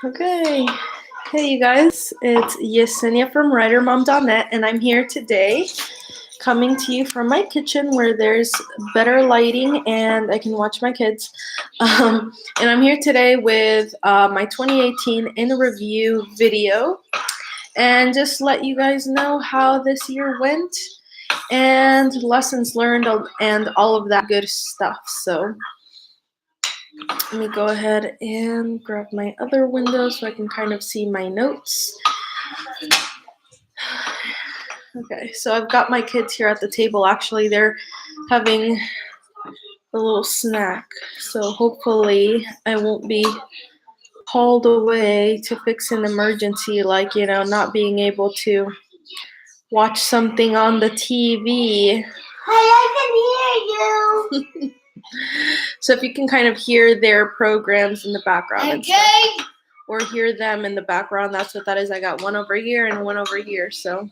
Okay. Hey, you guys. It's Yesenia from WriterMom.net, and I'm here today coming to you from my kitchen where there's better lighting and I can watch my kids. And I'm here today with my 2018 in review video and just let you guys know how this year went and lessons learned and all of that good stuff. So let me go ahead and grab my other window so I can kind of see my notes. Okay, so I've got my kids here at the table. Actually, they're having a little snack. So hopefully I won't be called away to fix an emergency, like, not being able to watch something on the TV. I can hear you. So if you can kind of hear their programs in the background and stuff, Okay. or hear them in the background, that's what that is. I got one over here and one over here. So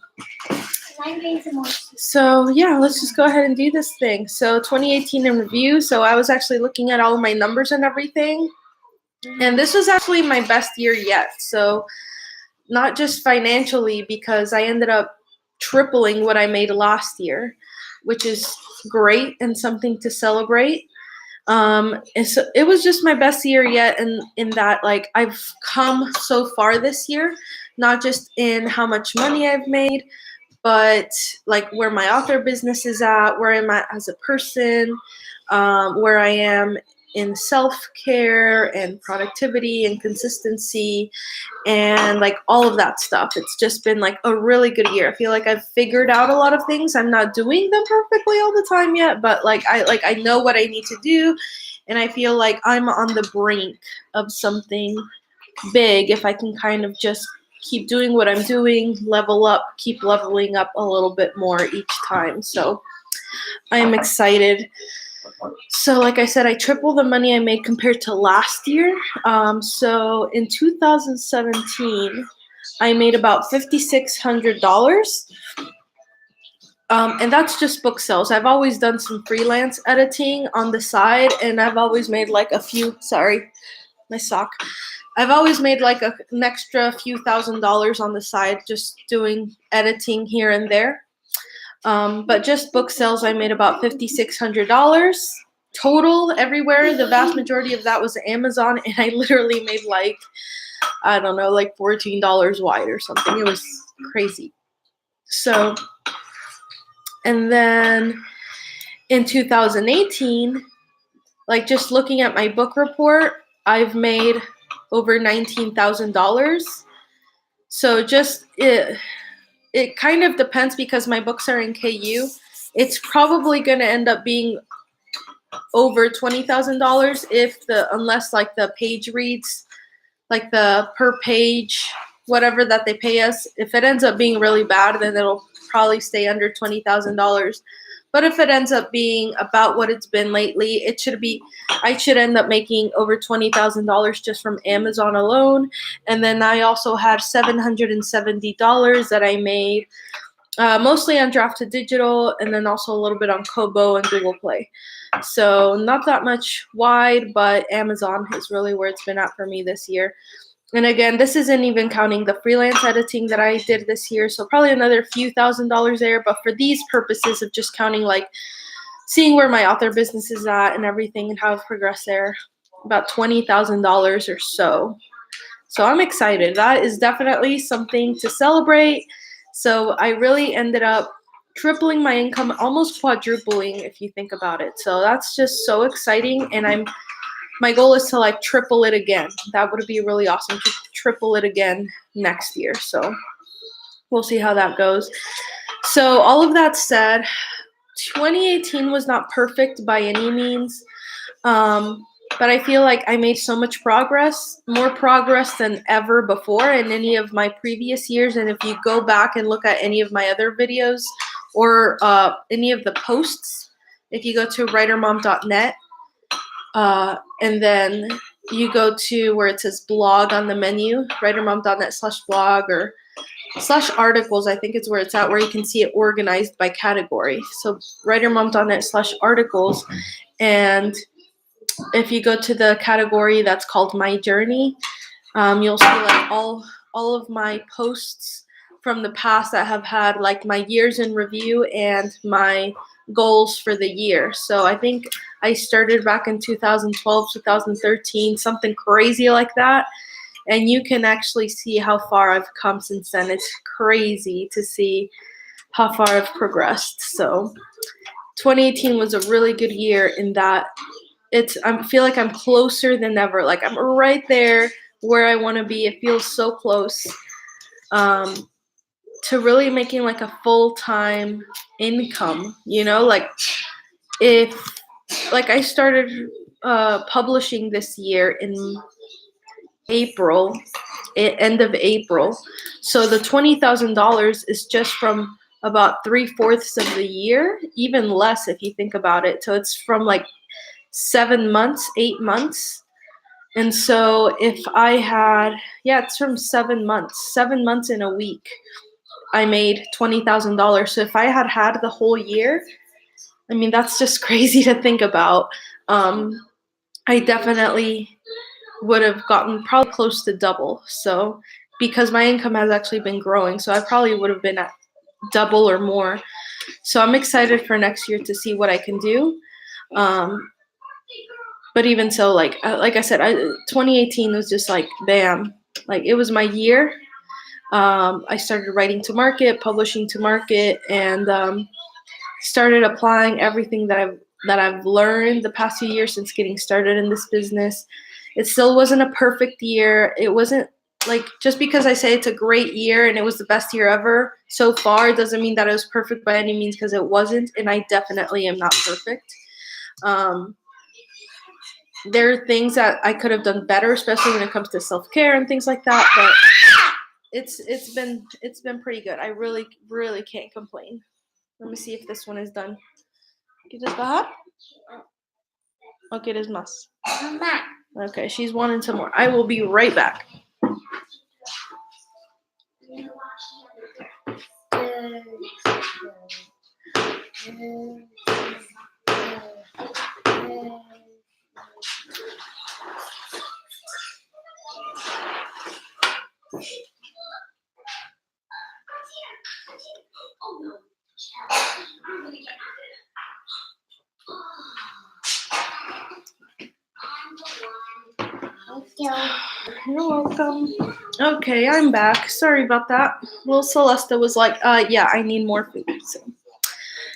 yeah, let's just go ahead and do this thing. So 2018 in review. So I was actually looking at all my numbers and everything, and this was actually my best year yet. So not just financially, because I ended up tripling what I made last year, which is great and something to celebrate. And so it was just my best year yet, and in that, like, I've come so far this year, not just in how much money I've made, but like where my author business is at, where I'm at as a person, where I am in self-care and productivity and consistency and like all of that stuff. It's just been like a really good year. I feel like I've figured out a lot of things. I'm not doing them perfectly all the time yet, but I know what I need to do, and I feel like I'm on the brink of something big if I can kind of just keep doing what I'm doing, level up, keep leveling up a little bit more each time. So I am excited. So like I said, I tripled the money I made compared to last year. So in 2017, I made about $5,600. And that's just book sales. I've always done some freelance editing on the side, and I've always made like a few, sorry, my sock. I've always made like an extra few $1,000s on the side just doing editing here and there. But just book sales, I made about $5,600 total everywhere. The vast majority of that was Amazon, and I literally made like, I don't know, like $14 wide or something. It was crazy. So, and then in 2018, like just looking at my book report, I've made over $19,000. So just it kind of depends because my books are in KU. It's probably going to end up being over $20,000 unless like the page reads, like the per page, whatever that they pay us. If it ends up being really bad, then it'll probably stay under $20,000. But if it ends up being about what it's been lately, I should end up making over $20,000 just from Amazon alone. And then I also had $770 that I made, mostly on Draft2 Digital, and then also a little bit on Kobo and Google Play. So not that much wide, but Amazon is really where it's been at for me this year. And again, this isn't even counting the freelance editing that I did this year, so probably another few $1,000s there. But for these purposes of just counting, like seeing where my author business is at and everything and how I've progressed there, about $20,000 or so. So I'm excited. That is definitely something to celebrate. So I really ended up tripling my income, almost quadrupling if you think about it. So that's just so exciting, and my goal is to like triple it again. That would be really awesome to triple it again next year. So we'll see how that goes. So all of that said, 2018 was not perfect by any means. But I feel like I made so much progress, more progress than ever before in any of my previous years. And if you go back and look at any of my other videos or any of the posts, if you go to WriterMom.net, and then you go to where it says blog on the menu, WriterMom.net/blog or /articles, I think it's where it's at, where you can see it organized by category. So WriterMom.net/articles, and if you go to the category that's called My Journey, You'll see like all of my posts from the past that have had like my years in review and my goals for the year. So I think I started back in 2012, 2013, something crazy like that. And you can actually see how far I've come since then. It's crazy to see how far I've progressed. So 2018 was a really good year in that I feel like I'm closer than ever. Like I'm right there where I want to be. It feels so close to really making like a full-time income, like if like I started publishing this year in April, end of April. So the $20,000 is just from about 3/4 of the year, even less if you think about it. So it's from like 7 months, 8 months. And so if I had, it's from 7 months in a week, I made $20,000. So if I had had the whole year, I mean, that's just crazy to think about. I definitely would have gotten probably close to double. So because my income has actually been growing, so I probably would have been at double or more. So I'm excited for next year to see what I can do. But even so, like I said, 2018 was just like bam, like it was my year. I started writing to market, publishing to market, and started applying everything that I've learned the past few years since getting started in this business. It still wasn't a perfect year. It wasn't like, just because I say it's a great year and it was the best year ever so far doesn't mean that it was perfect by any means, because it wasn't, and I definitely am not perfect. There are things that I could have done better, especially when it comes to self-care and things like that, but it's been pretty good. I really can't complain. Let me see if this one is done. ¿Quieres bajar? ¿O quieres más? Okay, she's wanting some more. I will be right back. You're welcome. Okay, I'm back. Sorry about that. Little Celesta was like, yeah, I need more food. So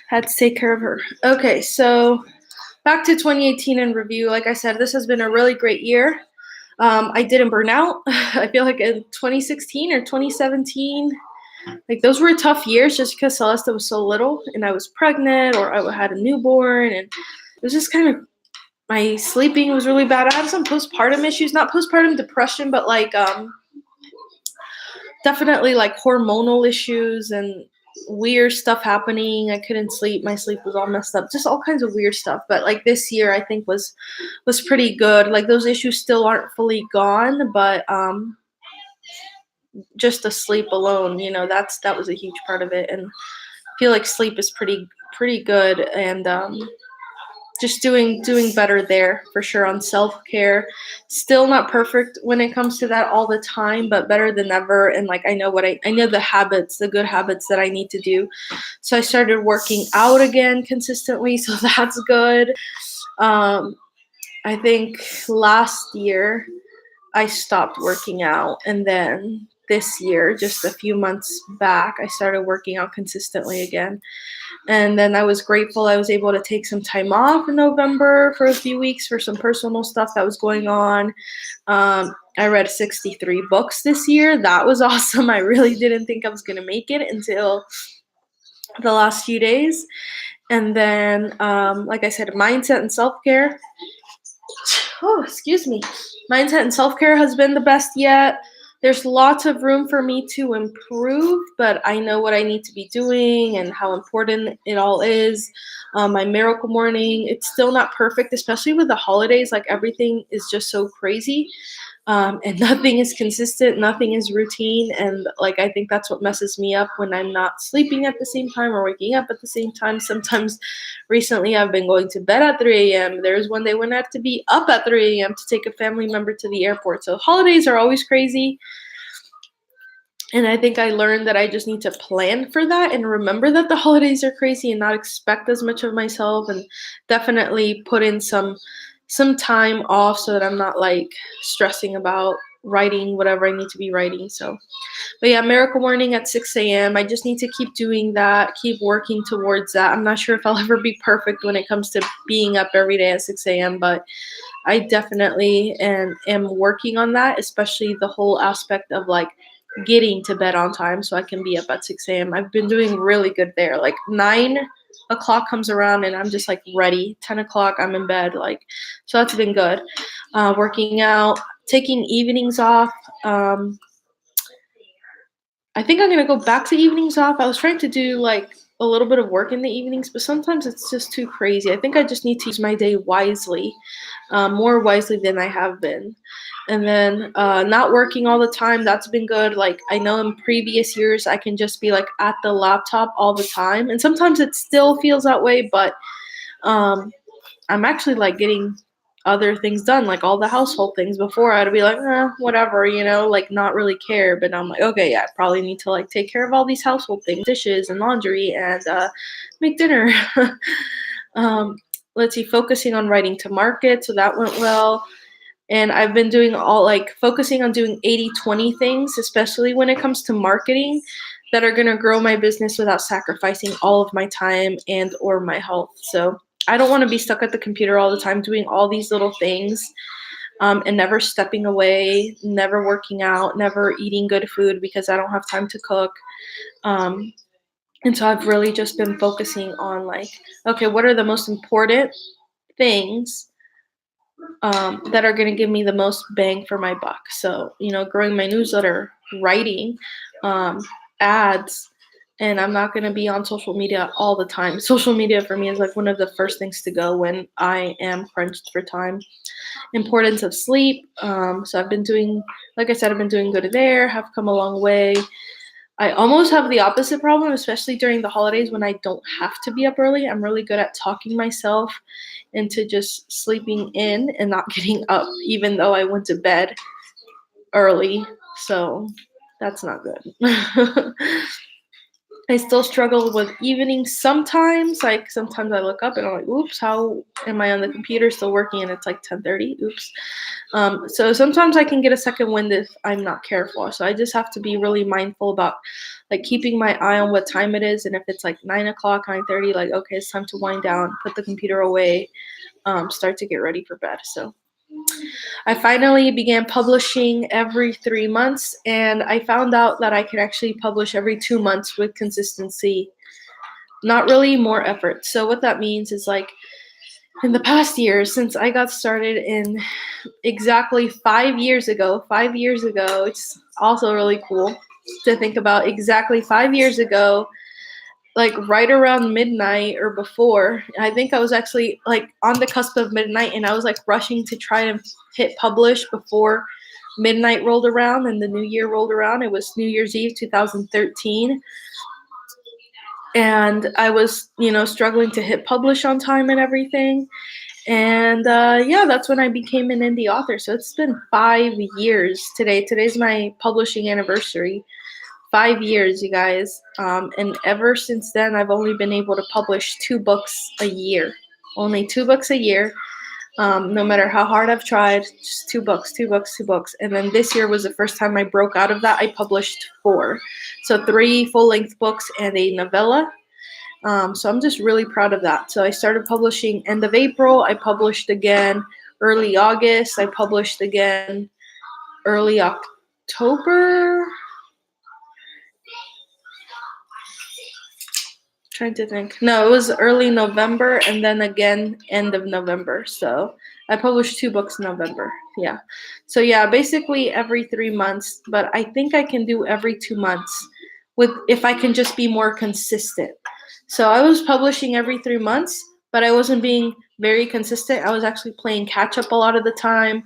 had to take care of her. Okay, so back to 2018 in review. Like I said, this has been a really great year. I didn't burn out. I feel like in 2016 or 2017, like those were tough years just because Celesta was so little and I was pregnant or I had a newborn, and it was just kind of, my sleeping was really bad. I had some postpartum issues, not postpartum depression, but like definitely like hormonal issues and weird stuff happening. I couldn't sleep. My sleep was all messed up. Just all kinds of weird stuff. But like this year I think was pretty good. Like those issues still aren't fully gone, but just the sleep alone, that was a huge part of it. And I feel like sleep is pretty good, and just doing better there for sure on self-care. Still not perfect when it comes to that all the time, but better than ever. And like I know the good habits that I need to do. So I started working out again consistently, so that's good. I think last year I stopped working out, and then this year, just a few months back, I started working out consistently again. And then I was grateful I was able to take some time off in November for a few weeks for some personal stuff that was going on. I read 63 books this year. That was awesome. I really didn't think I was going to make it until the last few days. And then, like I said, mindset and self-care. Oh, excuse me. Mindset and self-care has been the best yet. There's lots of room for me to improve, but I know what I need to be doing and how important it all is. My miracle morning, it's still not perfect, especially with the holidays. Like everything is just so crazy. And nothing is consistent, nothing is routine, and like I think that's what messes me up when I'm not sleeping at the same time or waking up at the same time. Sometimes recently I've been going to bed at 3 a.m. There was one day when I had to be up at 3 a.m. to take a family member to the airport. So holidays are always crazy. And I think I learned that I just need to plan for that and remember that the holidays are crazy and not expect as much of myself, and definitely put in some time off so that I'm not like stressing about writing whatever I need to be writing. So, but yeah, miracle morning at 6 a.m. I just need to keep doing that, keep working towards that. I'm not sure if I'll ever be perfect when it comes to being up every day at 6 a.m., but I definitely am working on that, especially the whole aspect of like getting to bed on time so I can be up at 6 a.m. I've been doing really good there. Like 9 o'clock comes around and I'm just like ready. 10 o'clock, I'm in bed. Like, so that's been good. Working out, taking evenings off. I think I'm gonna go back to evenings off. I was trying to do like a little bit of work in the evenings, but sometimes it's just too crazy. I think I just need to use my day wisely, more wisely than I have been. And then not working all the time, that's been good. Like I know in previous years I can just be like at the laptop all the time, and sometimes it still feels that way, but um, I'm actually like getting other things done, like all the household things. Before I'd be like, whatever, like not really care. But I'm like, okay, yeah, I probably need to like take care of all these household things, dishes and laundry, and make dinner. um, let's see, focusing on writing to market, so that went well. And I've been doing all like focusing on doing 80/20 things, especially when it comes to marketing, that are going to grow my business without sacrificing all of my time and or my health. So I don't want to be stuck at the computer all the time doing all these little things, and never stepping away, never working out, never eating good food because I don't have time to cook. Um, and so I've really just been focusing on like, okay, what are the most important things that are going to give me the most bang for my buck? So, growing my newsletter, writing, um, ads, and I'm not going to be on social media all the time. Social media for me is like one of the first things to go when I am crunched for time. Importance of sleep. So I've been doing, like I said, I've been doing good there, have come a long way. I almost have the opposite problem, especially during the holidays when I don't have to be up early. I'm really good at talking myself into just sleeping in and not getting up, even though I went to bed early. So that's not good. I still struggle with evenings sometimes. Like sometimes I look up and I'm like, oops, how am I on the computer still working? And it's like 10:30. Oops. So sometimes I can get a second wind if I'm not careful. So I just have to be really mindful about like keeping my eye on what time it is. And if it's like 9 o'clock, 9:30, like, okay, it's time to wind down, put the computer away, start to get ready for bed. So I finally began publishing every 3 months, and I found out that I could actually publish every 2 months with consistency, not really more effort. So what that means is like in the past years, since I got started in exactly 5 years ago, it's also really cool to think about exactly 5 years ago, like right around midnight or before. I think I was actually like on the cusp of midnight and I was like rushing to try and hit publish before midnight rolled around and the new year rolled around. It was New Year's Eve 2013. And I was, struggling to hit publish on time and everything. And yeah, that's when I became an indie author. So it's been 5 years today. Today's my publishing anniversary. 5 years, you guys. And ever since then, I've only been able to publish 2 books a year. Only 2 books a year. No matter how hard I've tried, just 2 books, 2 books, 2 books. And then this year was the first time I broke out of that. I published 4. So 3 full-length books and a novella. So I'm just really proud of that. So I started publishing end of April. I published again early August. I published again early October. Trying to think. No, it was early November and then again end of November. So I published 2 books in November. Yeah. So yeah, basically every 3 months, but I think I can do every 2 months if I can just be more consistent. So I was publishing every 3 months, but I wasn't being very consistent. I was actually playing catch up a lot of the time,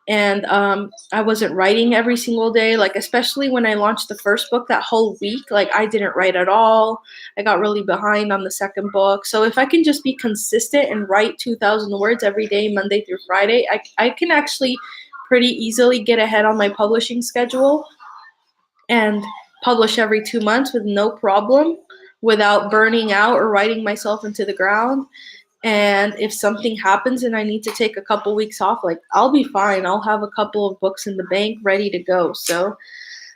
and I wasn't writing every single day. Like especially when I launched the first book, that whole week, like I didn't write at all. I got really behind on the second book. So if I can just be consistent and write 2,000 words every day, Monday through Friday, I can actually pretty easily get ahead on my publishing schedule and publish every 2 months with no problem without burning out or writing myself into the ground. And if something happens and I need to take a couple weeks off, like I'll be fine. I'll have a couple of books in the bank ready to go. So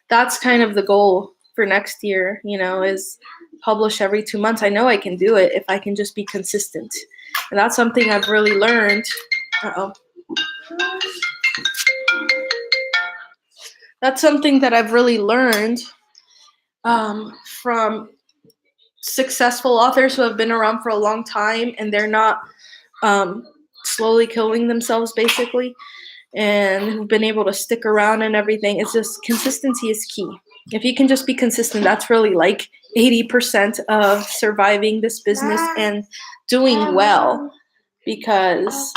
that's kind of the goal for next year, is publish every 2 months. I know I can do it if I can just be consistent. And that's something I've really learned. Uh-oh. That's something that I've really learned from successful authors who have been around for a long time, and they're not slowly killing themselves basically, and who've been able to stick around and everything. It's just consistency is key. If you can just be consistent, that's really like 80% of surviving this business and doing well, because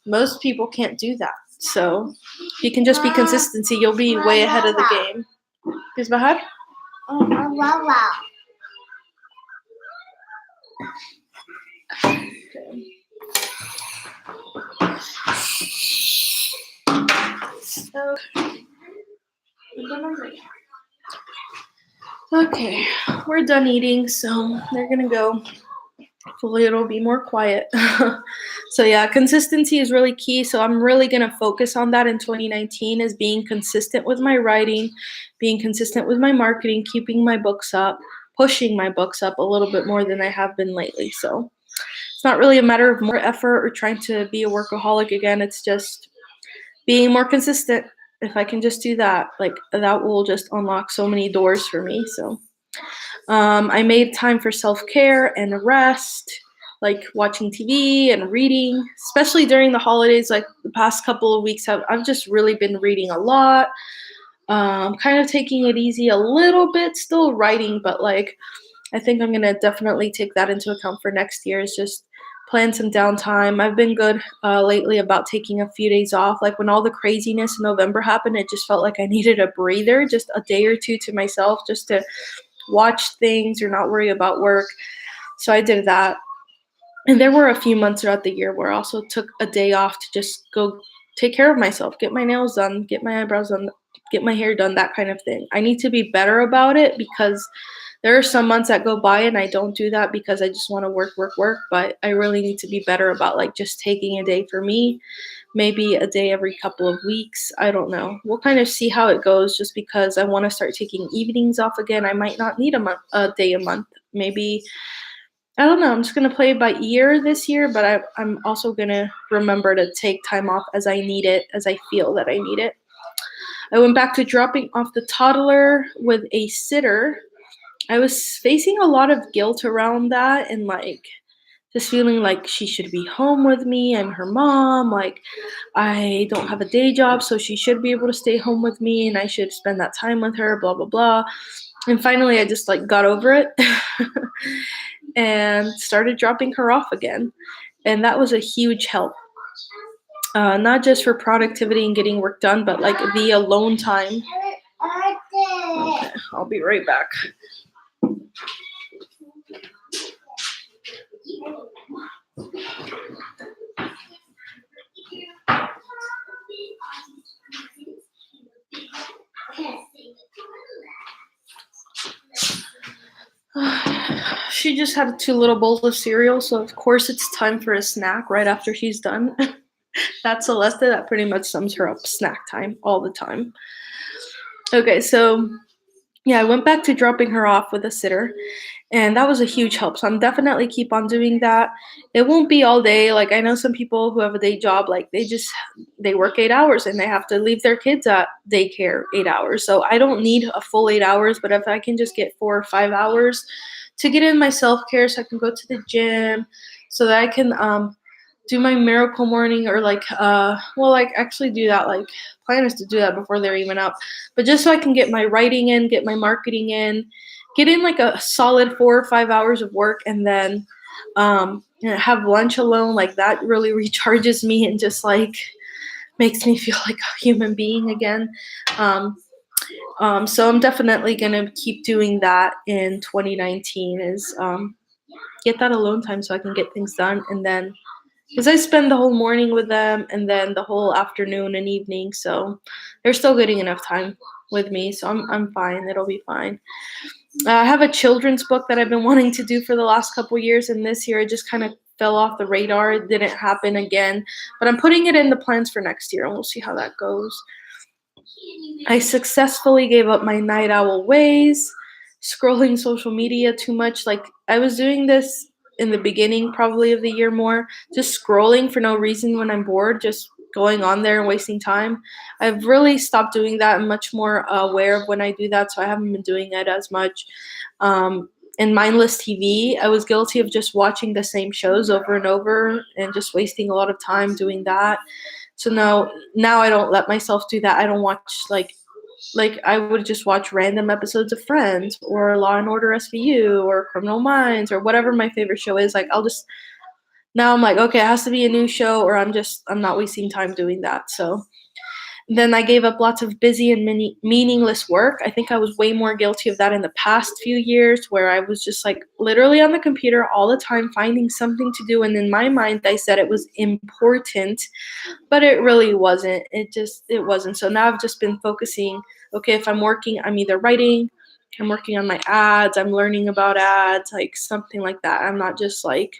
most people can't do that. So if you can just be consistency, you'll be way ahead of the game. Is Bahar? Okay, we're done eating, so they're gonna go. Hopefully it'll be more quiet. So yeah, consistency is really key. So I'm really gonna focus on that in 2019, is being consistent with my writing, being consistent with my marketing, keeping my books up, pushing my books up a little bit more than I have been lately. So it's not really a matter of more effort or trying to be a workaholic again. It's just being more consistent. If I can just do that, like that will just unlock so many doors for me. So I made time for self-care and rest, like watching TV and reading, especially during the holidays. Like the past couple of weeks, I've just really been reading a lot, kind of taking it easy a little bit, still writing, but like I think I'm going to definitely take that into account for next year, is just plan some downtime. I've been good lately about taking a few days off. Like when all the craziness in November happened, it just felt like I needed a breather, just a day or two to myself, just to watch things or not worry about work. So I did that. And there were a few months throughout the year where I also took a day off to just go take care of myself, get my nails done, get my eyebrows done, get my hair done, that kind of thing. I need to be better about it, because there are some months that go by and I don't do that because I just want to work, work, work. But I really need to be better about like just taking a day for me, maybe a day every couple of weeks. I don't know. We'll kind of see how it goes, just because I want to start taking evenings off again. I might not need a day a month. Maybe, I don't know. I'm just going to play it by ear this year, but I'm also going to remember to take time off as I need it, as I feel that I need it. I went back to dropping off the toddler with a sitter. I was facing a lot of guilt around that, and like just feeling like she should be home with me. I'm her mom. Like I don't have a day job, so she should be able to stay home with me and I should spend that time with her, blah, blah, blah. And finally I just like got over it and started dropping her off again. And that was a huge help. Not just for productivity and getting work done, but like the alone time. Okay, I'll be right back. She just had 2 little bowls of cereal, so of course it's time for a snack right after she's done. That's Celeste. That pretty much sums her up. Snack time all the time. Okay, so yeah, I went back to dropping her off with a sitter, and that was a huge help. So I'm definitely keep on doing that. It won't be all day. Like I know some people who have a day job, like they work 8 hours and they have to leave their kids at daycare 8 hours. So I don't need a full 8 hours, but if I can just get 4 or 5 hours to get in my self-care, so I can go to the gym, so that I can do my miracle morning, or like actually do that. Like plan is to do that before they're even up, but just so I can get my writing in, get my marketing in, get in like a solid 4 or 5 hours of work, and then and have lunch alone. Like that really recharges me and just like makes me feel like a human being again. Um, so I'm definitely gonna keep doing that in 2019. Is get that alone time so I can get things done, and then because I spend the whole morning with them and then the whole afternoon and evening, so they're still getting enough time with me, so I'm fine. It'll be fine. I have a children's book that I've been wanting to do for the last couple years, and this year it just kind of fell off the radar. It didn't happen again, but I'm putting it in the plans for next year, and we'll see how that goes. I successfully gave up my night owl ways, scrolling social media too much. Like I was doing this in the beginning probably of the year more, just scrolling for no reason when I'm bored, just going on there and wasting time. I've really stopped doing that. I'm much more aware of when I do that, so I haven't been doing it as much. And mindless TV, I was guilty of just watching the same shows over and over and just wasting a lot of time doing that. So now I don't let myself do that. I don't watch like I would just watch random episodes of Friends or Law and Order SVU or Criminal Minds or whatever my favorite show is. Like I'll just now I'm like, okay, it has to be a new show or I'm not wasting time doing that. So then I gave up lots of busy and meaningless work. I think I was way more guilty of that in the past few years where I was just like literally on the computer all the time finding something to do, and in my mind I said it was important, but it really wasn't. It wasn't. So now I've just been focusing, okay, if I'm working, I'm either writing, I'm working on my ads, I'm learning about ads, like something like that. I'm not just like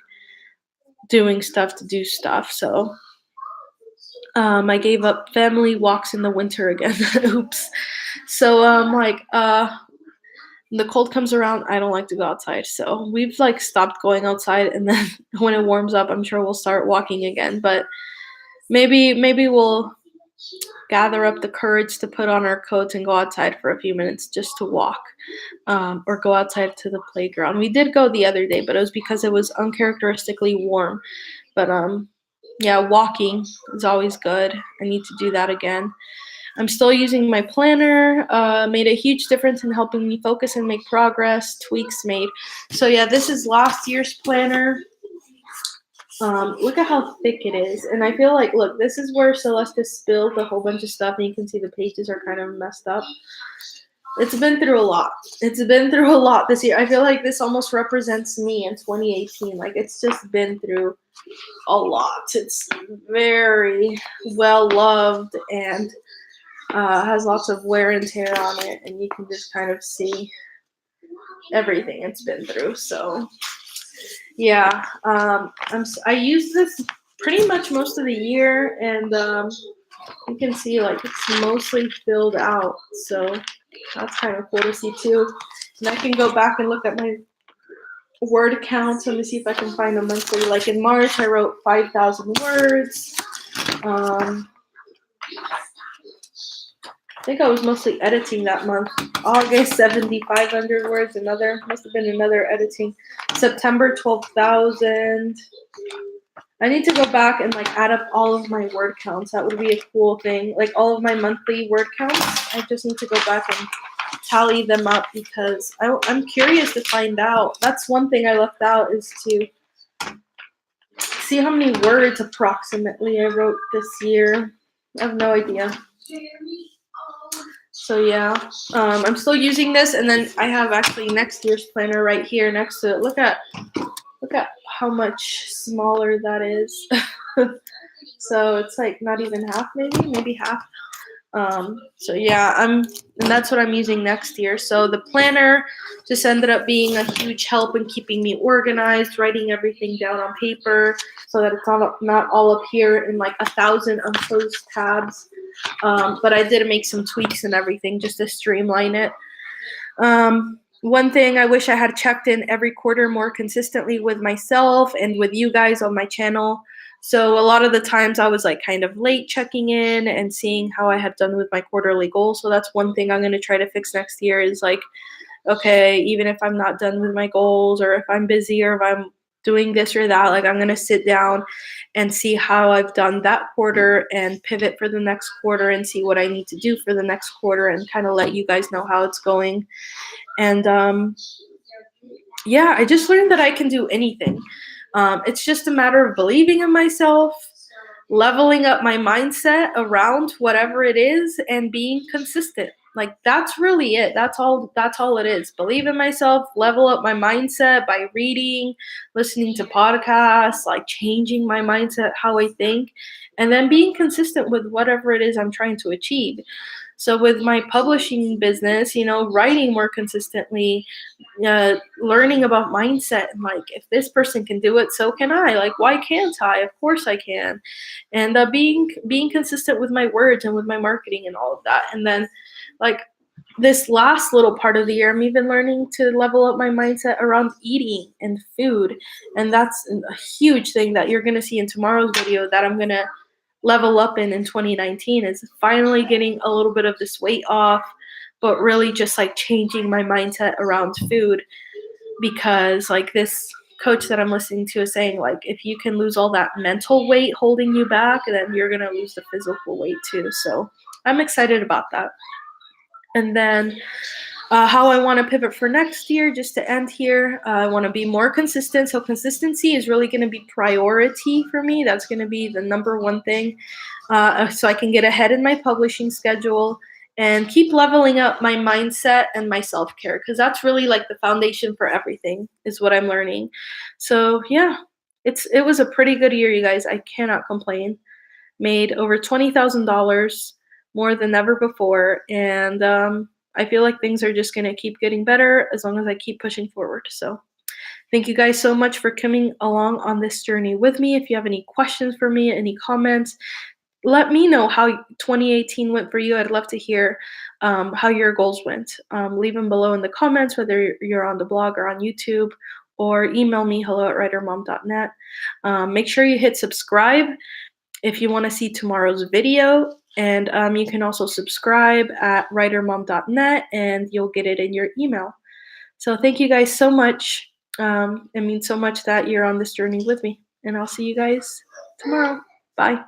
doing stuff to do stuff. So I gave up family walks in the winter again. Oops. So the cold comes around, I don't like to go outside. So we've like stopped going outside, and then when it warms up, I'm sure we'll start walking again. But maybe we'll gather up the courage to put on our coats and go outside for a few minutes just to walk, or go outside to the playground. We did go the other day, but it was because it was uncharacteristically warm. But yeah, walking is always good. I need to do that again. I'm still using my planner. Made a huge difference in helping me focus and make progress. Tweaks made. So yeah, this is last year's planner. Look at how thick it is. And I feel like, look, this is where Celeste spilled a whole bunch of stuff, and you can see the pages are kind of messed up. It's been through a lot. It's been through a lot this year. I feel like this almost represents me in 2018. Like it's just been through a lot. It's very well loved and has lots of wear and tear on it, and you can just kind of see everything it's been through. So yeah, I use this pretty much most of the year, and you can see like it's mostly filled out. So that's kind of cool to see too. And I can go back and look at my word counts. Let me see if I can find a monthly. Like in March, I wrote 5,000 words. I think I was mostly editing that month. August, 7,500 words. Must have been another editing. September, 12,000. I need to go back and like add up all of my word counts. That would be a cool thing. Like all of my monthly word counts. I just need to go back and tally them up because I'm curious to find out. That's one thing I left out, is to see how many words approximately I wrote this year. I have no idea. So yeah, I'm still using this, and then I have actually next year's planner right here next to it. Look at how much smaller that is. So it's like not even half, maybe half. So yeah, and that's what I'm using next year. So the planner just ended up being a huge help in keeping me organized, writing everything down on paper so that it's not all up here in like 1,000 unclosed tabs. But I did make some tweaks and everything just to streamline it. One thing I wish I had checked in every quarter more consistently with myself and with you guys on my channel. So a lot of the times I was like kind of late checking in and seeing how I had done with my quarterly goals. So that's one thing I'm going to try to fix next year, is like, okay, even if I'm not done with my goals, or if I'm busy, or if I'm doing this or that, like I'm going to sit down and see how I've done that quarter and pivot for the next quarter and see what I need to do for the next quarter and kind of let you guys know how it's going. And yeah, I just learned that I can do anything. It's just a matter of believing in myself, leveling up my mindset around whatever it is, and being consistent. Like that's really it. That's all it is. Believe in myself, level up my mindset by reading, listening to podcasts, like changing my mindset, how I think, and then being consistent with whatever it is I'm trying to achieve. So with my publishing business, writing more consistently, learning about mindset, and like if this person can do it, so can I. Like why can't I? Of course I can. And being consistent with my words and with my marketing and all of that. And then like this last little part of the year, I'm even learning to level up my mindset around eating and food. And that's a huge thing that you're going to see in tomorrow's video that I'm going to level up in 2019, is finally getting a little bit of this weight off, but really just like changing my mindset around food. Because like this coach that I'm listening to is saying, like if you can lose all that mental weight holding you back, then you're going to lose the physical weight too. So I'm excited about that. And then how I want to pivot for next year, just to end here, I want to be more consistent. So consistency is really going to be priority for me. That's going to be the number one thing, so I can get ahead in my publishing schedule and keep leveling up my mindset and my self-care, because that's really like the foundation for everything, is what I'm learning. So yeah, it was a pretty good year, you guys. I cannot complain. Made over $20,000, more than ever before, and I feel like things are just gonna keep getting better as long as I keep pushing forward. So thank you guys so much for coming along on this journey with me. If you have any questions for me, any comments, let me know how 2018 went for you. I'd love to hear how your goals went. Leave them below in the comments, whether you're on the blog or on YouTube, or email me hello@writermom.net. Make sure you hit subscribe if you want to see tomorrow's video. And you can also subscribe at writermom.net and you'll get it in your email. So thank you guys so much. It means so much that you're on this journey with me. And I'll see you guys tomorrow. Bye.